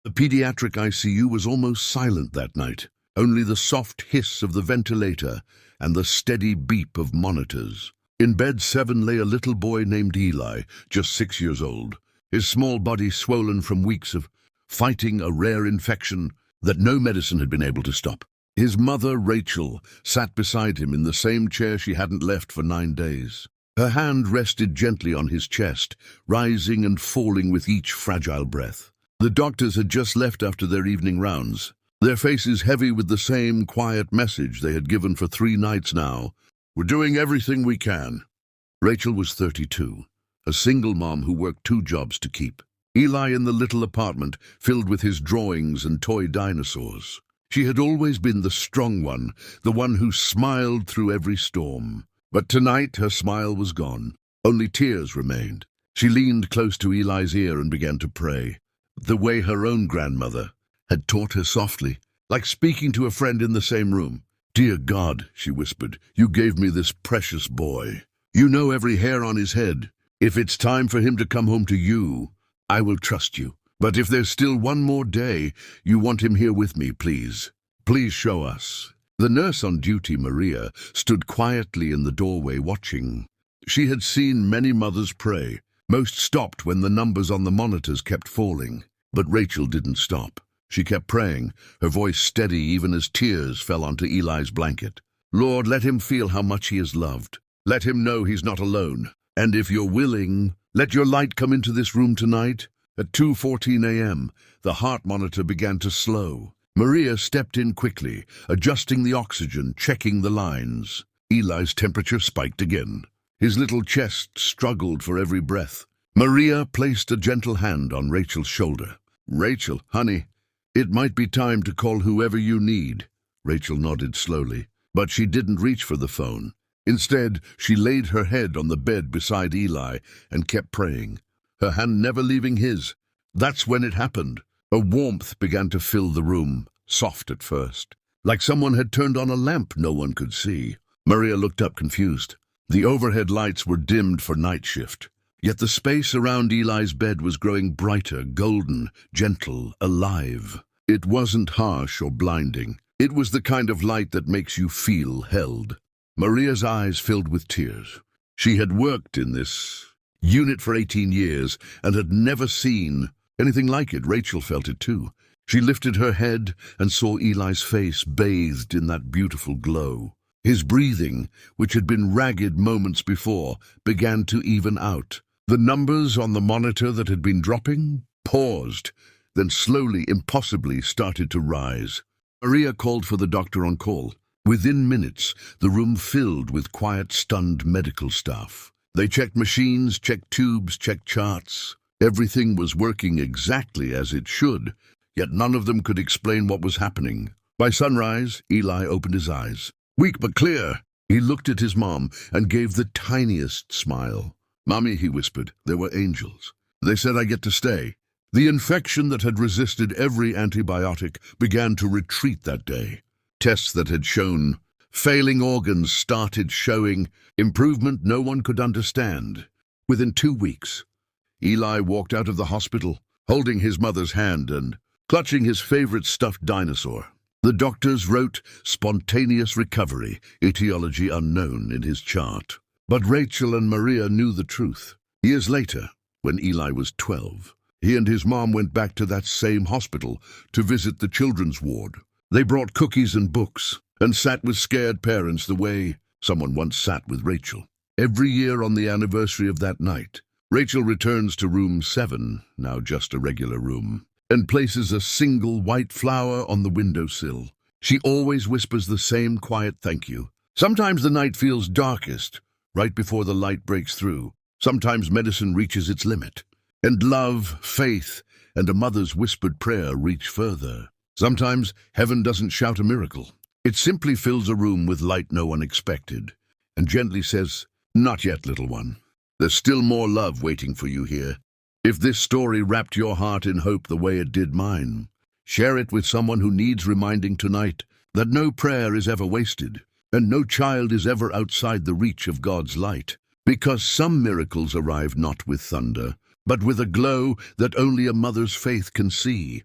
The pediatric ICU was almost silent that night, only the soft hiss of the ventilator and the steady beep of monitors. In bed 7 lay a little boy named Eli, just 6 years old, his small body swollen from weeks of fighting a rare infection that no medicine had been able to stop. His mother, Rachel, sat beside him in the same chair she hadn't left for 9 days. Her hand rested gently on his chest, rising and falling with each fragile breath. The doctors had just left after their evening rounds, their faces heavy with the same quiet message they had given for 3 nights now. "We're doing everything we can." Rachel was 32, a single mom who worked 2 jobs to keep. Eli in the little apartment filled with his drawings and toy dinosaurs. She had always been the strong one, the one who smiled through every storm. But tonight her smile was gone. Only tears remained. She leaned close to Eli's ear and began to pray, the way her own grandmother had taught her softly, like speaking to a friend in the same room. "Dear God," she whispered, "you gave me this precious boy. You know every hair on his head. If it's time for him to come home to you, I will trust you. But if there's still one more day, you want him here with me, please. Please show us." The nurse on duty, Maria, stood quietly in the doorway watching. She had seen many mothers pray. Most stopped when the numbers on the monitors kept falling. But Rachel didn't stop. She kept praying, her voice steady even as tears fell onto Eli's blanket. "Lord, let him feel how much he is loved. Let him know he's not alone. And if you're willing, let your light come into this room tonight." At 2:14 a.m., the heart monitor began to slow. Maria stepped in quickly, adjusting the oxygen, checking the lines. Eli's temperature spiked again. His little chest struggled for every breath. Maria placed a gentle hand on Rachel's shoulder. "Rachel, honey, it might be time to call whoever you need." Rachel nodded slowly, but she didn't reach for the phone. Instead, she laid her head on the bed beside Eli and kept praying, her hand never leaving his. That's when it happened. A warmth began to fill the room, soft at first, like someone had turned on a lamp no one could see. Maria looked up confused. The overhead lights were dimmed for night shift, yet the space around Eli's bed was growing brighter, golden, gentle, alive. It wasn't harsh or blinding. It was the kind of light that makes you feel held. Maria's eyes filled with tears. She had worked in this unit for 18 years and had never seen anything like it. Rachel felt it too. She lifted her head and saw Eli's face bathed in that beautiful glow. His breathing, which had been ragged moments before, began to even out. The numbers on the monitor that had been dropping paused, then slowly, impossibly started to rise. Maria called for the doctor on call. Within minutes, the room filled with quiet, stunned medical staff. They checked machines, checked tubes, checked charts. Everything was working exactly as it should, yet none of them could explain what was happening. By sunrise, Eli opened his eyes. Weak but clear. He looked at his mom and gave the tiniest smile. "Mommy," he whispered, "there were angels. They said I get to stay." The infection that had resisted every antibiotic began to retreat that day. Tests that had shown failing organs started showing improvement no one could understand. Within 2 weeks, Eli walked out of the hospital, holding his mother's hand and clutching his favorite stuffed dinosaur. The doctors wrote spontaneous recovery, etiology unknown, in his chart. But Rachel and Maria knew the truth. Years later, when Eli was 12, he and his mom went back to that same hospital to visit the children's ward. They brought cookies and books and sat with scared parents the way someone once sat with Rachel. Every year on the anniversary of that night, Rachel returns to room 7, now just a regular room, and places a single white flower on the windowsill. She always whispers the same quiet thank you. Sometimes the night feels darkest, right before the light breaks through. Sometimes medicine reaches its limit, and love, faith, and a mother's whispered prayer reach further. Sometimes heaven doesn't shout a miracle. It simply fills a room with light no one expected, and gently says, "Not yet, little one. There's still more love waiting for you here." If this story wrapped your heart in hope the way it did mine, share it with someone who needs reminding tonight that no prayer is ever wasted, and no child is ever outside the reach of God's light, because some miracles arrive not with thunder, but with a glow that only a mother's faith can see.